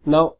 Now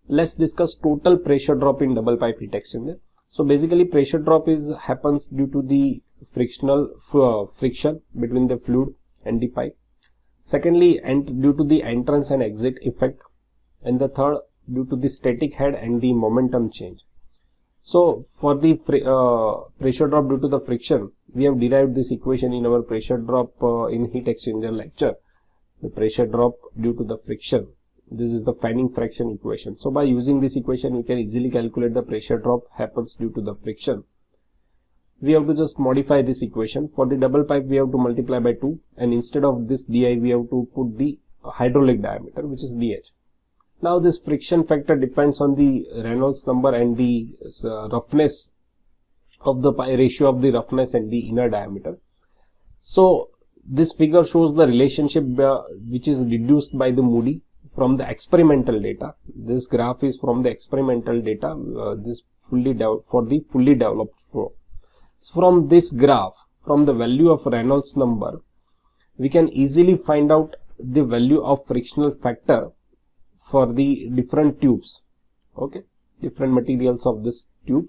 let's discuss total pressure drop in double pipe heat exchanger. So basically pressure drop happens due to the friction between the fluid and the pipe. Secondly, and due to the entrance and exit effect, and the third due to the static head and the momentum change. So for the pressure drop due to the friction, we have derived this equation in our pressure drop in heat exchanger lecture. The pressure drop due to the friction, this is the fanning fraction equation. So by using this equation, we can easily calculate the pressure drop happens due to the friction. We have to just modify this equation. For the double pipe, we have to multiply by 2, and instead of this di, we have to put the hydraulic diameter, which is dh. Now this friction factor depends on the Reynolds number and the roughness of the ratio of the roughness and the inner diameter. So this figure shows the relationship which is deduced by the Moody from the experimental data. This graph is from the experimental data, for the fully developed flow. So from this graph, from the value of Reynolds number, we can easily find out the value of frictional factor for the different tubes, okay, different materials of this tube,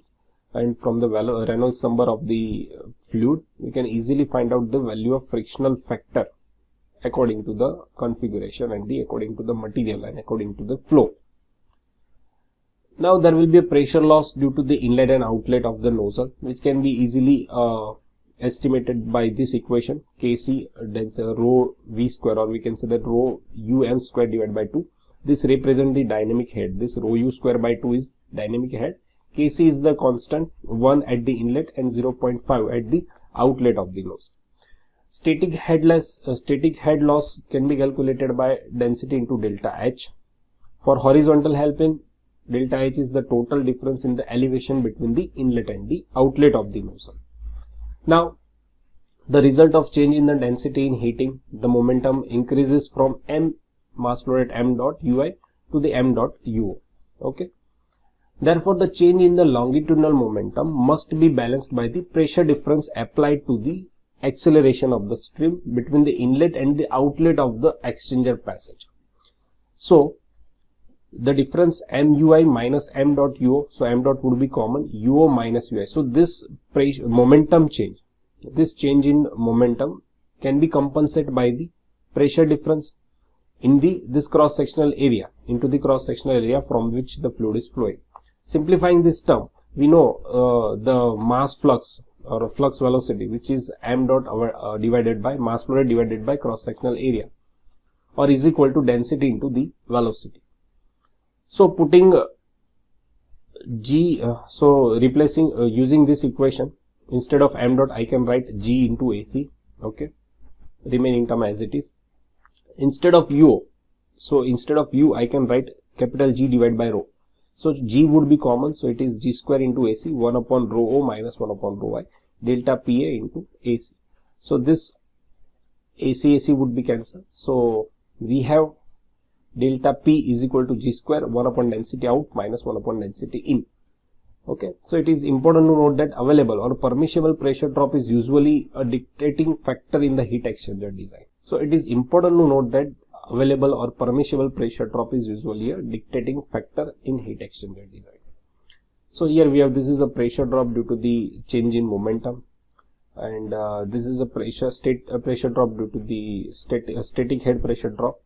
and from the value Reynolds number of the fluid, we can easily find out the value of frictional factor according to the configuration and according to the material and according to the flow. Now there will be a pressure loss due to the inlet and outlet of the nozzle, which can be easily estimated by this equation, Kc rho v square, or we can say that rho um square divided by 2. This represents the dynamic head. This rho u square by 2 is dynamic head. Kc is the constant, 1 at the inlet and 0.5 at the outlet of the nozzle. Static head loss can be calculated by density into delta H. For horizontal hairpin, delta H is the total difference in the elevation between the inlet and the outlet of the nozzle. Now, the result of change in the density in heating, the momentum increases from m mass flow rate m dot ui to the m dot uo. Okay. Therefore, the change in the longitudinal momentum must be balanced by the pressure difference applied to the acceleration of the stream between the inlet and the outlet of the exchanger passage. So the difference MUI minus M dot UO, so M dot would be common, UO minus UI. So this momentum change, this change in momentum can be compensated by the pressure difference in this cross sectional area, into the cross sectional area from which the fluid is flowing. Simplifying this term, we know the mass flux or flux velocity, which is m dot divided by mass flow rate divided by cross sectional area, or is equal to density into the velocity. So putting replacing using this equation, instead of m dot I can write g into AC, okay, remaining term as it is. Instead of UO, so instead of U I can write capital G divided by rho. So G would be common, so it is G square into AC, 1 upon rho O minus 1 upon rho I, delta PA into AC. So this AC would be cancelled. So we have delta P is equal to G square, 1 upon density out minus 1 upon density in. Okay, so it is important to note that available or permissible pressure drop is usually a dictating factor in the heat exchanger design. So it is important to note that available or permissible pressure drop is usually a dictating factor in heat exchanger design. So here we have, this is a pressure drop due to the change in momentum, and this is a pressure drop due to the static head pressure drop.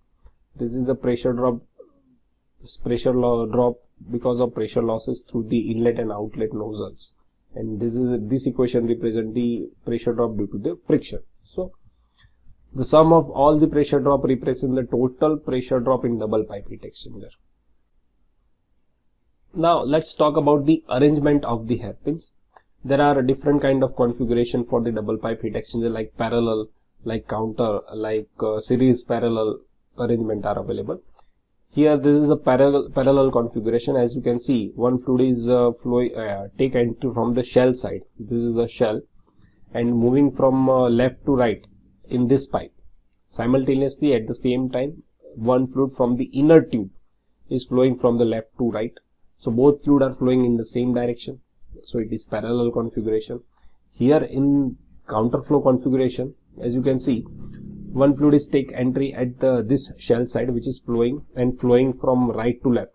This is a pressure drop because of pressure losses through the inlet and outlet nozzles, and this equation represents the pressure drop due to the friction. So the sum of all the pressure drop represents the total pressure drop in double pipe heat exchanger. Now let's talk about the arrangement of the hairpins. There are a different kind of configuration for the double pipe heat exchanger, like parallel, like counter, like series parallel arrangement are available. Here this is a parallel configuration. As you can see, one fluid is taken from the shell side. This is the shell, and moving from left to right in this pipe. Simultaneously, at the same time, one fluid from the inner tube is flowing from the left to right. So both fluid are flowing in the same direction. So it is parallel configuration. Here in counterflow configuration, as you can see, one fluid is take entry at this shell side, which is flowing from right to left.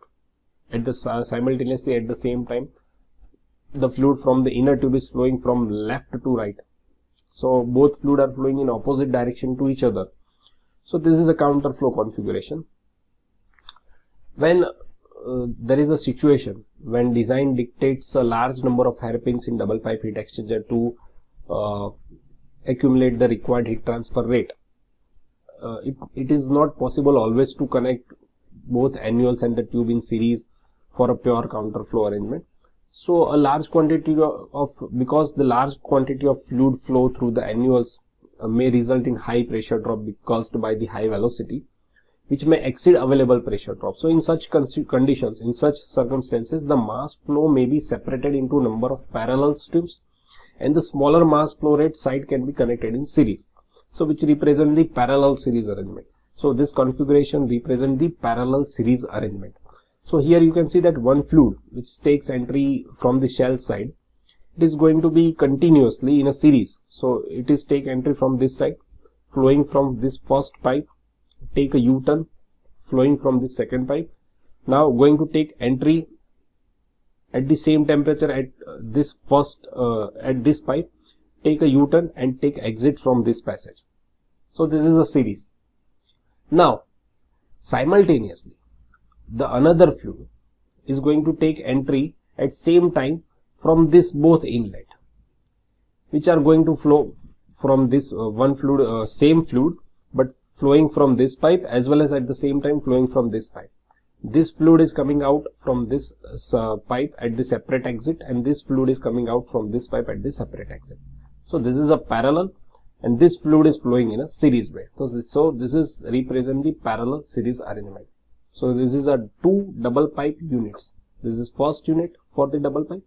At the simultaneously at the same time, the fluid from the inner tube is flowing from left to right. So both fluid are flowing in opposite direction to each other. So this is a counterflow configuration. When there is a situation when design dictates a large number of hairpins in double pipe heat exchanger to accumulate the required heat transfer rate, it is not possible always to connect both annuals and the tube in series for a pure counterflow arrangement. So a large quantity because the large quantity of fluid flow through the annuals may result in high pressure drop caused by the high velocity, which may exceed available pressure drop. So in such conditions, in such circumstances, the mass flow may be separated into a number of parallel streams, and the smaller mass flow rate side can be connected in series. So which represent the parallel series arrangement. So this configuration represent the parallel series arrangement. So here you can see that one fluid which takes entry from the shell side, it is going to be continuously in a series. So it is take entry from this side, flowing from this first pipe, take a U-turn, flowing from this second pipe, now going to take entry at the same temperature at this first at this pipe, take a U-turn and take exit from this passage. So this is a series. Now simultaneously the another fluid is going to take entry at same time from this both inlet, which are going to flow from this one fluid, same fluid, but flowing from this pipe as well as at the same time flowing from this pipe. This fluid is coming out from this pipe at the separate exit, and this fluid is coming out from this pipe at the separate exit. So this is a parallel, and this fluid is flowing in a series way. So this is represent the parallel series arrangement. So this is a two double pipe units. This is first unit for the double pipe.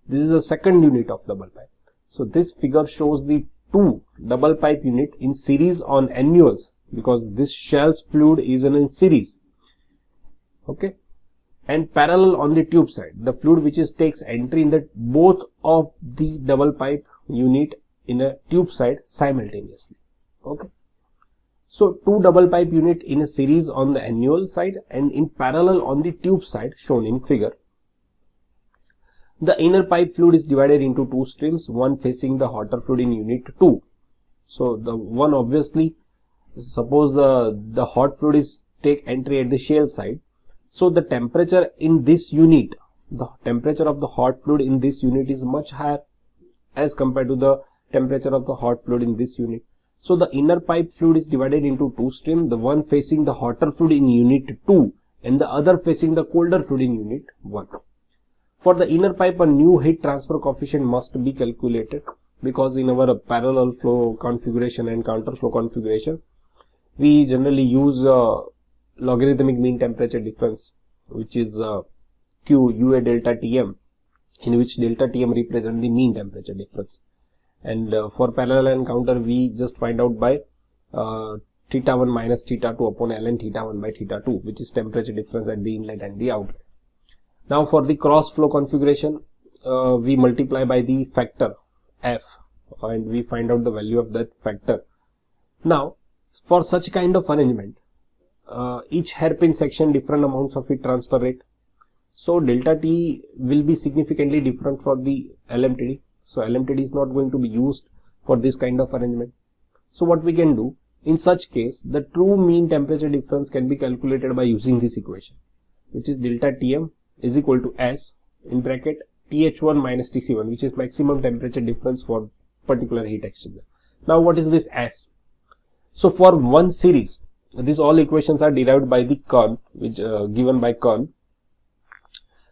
This is a second unit of double pipe. So this figure shows the two double pipe unit in series on annuals, because this shell's fluid is in series. Okay, and parallel on the tube side, the fluid which is takes entry in the both of the double pipe unit in a tube side simultaneously. Okay, so two double pipe unit in a series on the annual side and in parallel on the tube side shown in figure. The inner pipe fluid is divided into two streams, one facing the hotter fluid in unit 2. So the one, obviously, suppose the hot fluid is take entry at the shell side. So the temperature in this unit, the temperature of the hot fluid in this unit is much higher as compared to the temperature of the hot fluid in this unit. So the inner pipe fluid is divided into two streams, the one facing the hotter fluid in unit 2 and the other facing the colder fluid in unit 1. For the inner pipe, a new heat transfer coefficient must be calculated, because in our parallel flow configuration and counterflow configuration, we generally use logarithmic mean temperature difference, which is Q UA delta Tm, in which delta Tm represent the mean temperature difference. And for parallel and counter, we just find out by theta 1 minus theta 2 upon ln theta 1 by theta 2, which is temperature difference at the inlet and the outlet. Now for the cross flow configuration, we multiply by the factor F and we find out the value of that factor. Now for such kind of arrangement, each hairpin section different amounts of heat transfer rate. So delta T will be significantly different for the LMTD. So LMTD is not going to be used for this kind of arrangement. So what we can do in such case, the true mean temperature difference can be calculated by using this equation, which is delta Tm is equal to S in bracket TH1 minus TC1, which is maximum temperature difference for particular heat exchanger. Now what is this S? So for one series, these all equations are derived by the Kern, which given by Kern.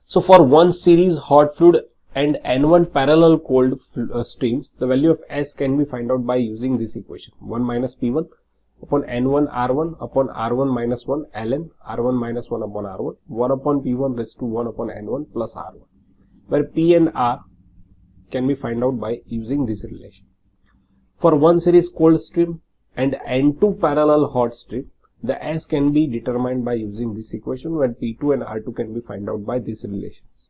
So for one series hot fluid and N1 parallel cold streams, the value of S can be found out by using this equation: 1 minus P1 upon N1 R1 upon R1 minus 1 ln R1 minus 1 upon R1, 1 upon P1 raised to 1 upon N1 plus R1, where P and R can be found out by using this relation. For one series cold stream and N2 parallel hot stream, the S can be determined by using this equation, where P2 and R2 can be found out by these relations.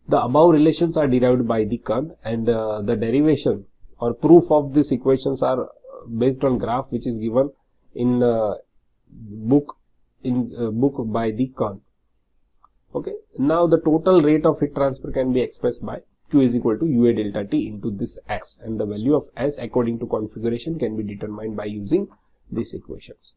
The above relations are derived by the Kern, and the derivation or proof of these equations are based on graph which is given in book by the Khan. Okay, now the total rate of heat transfer can be expressed by Q is equal to UA delta T into this S, and the value of S according to configuration can be determined by using these equations.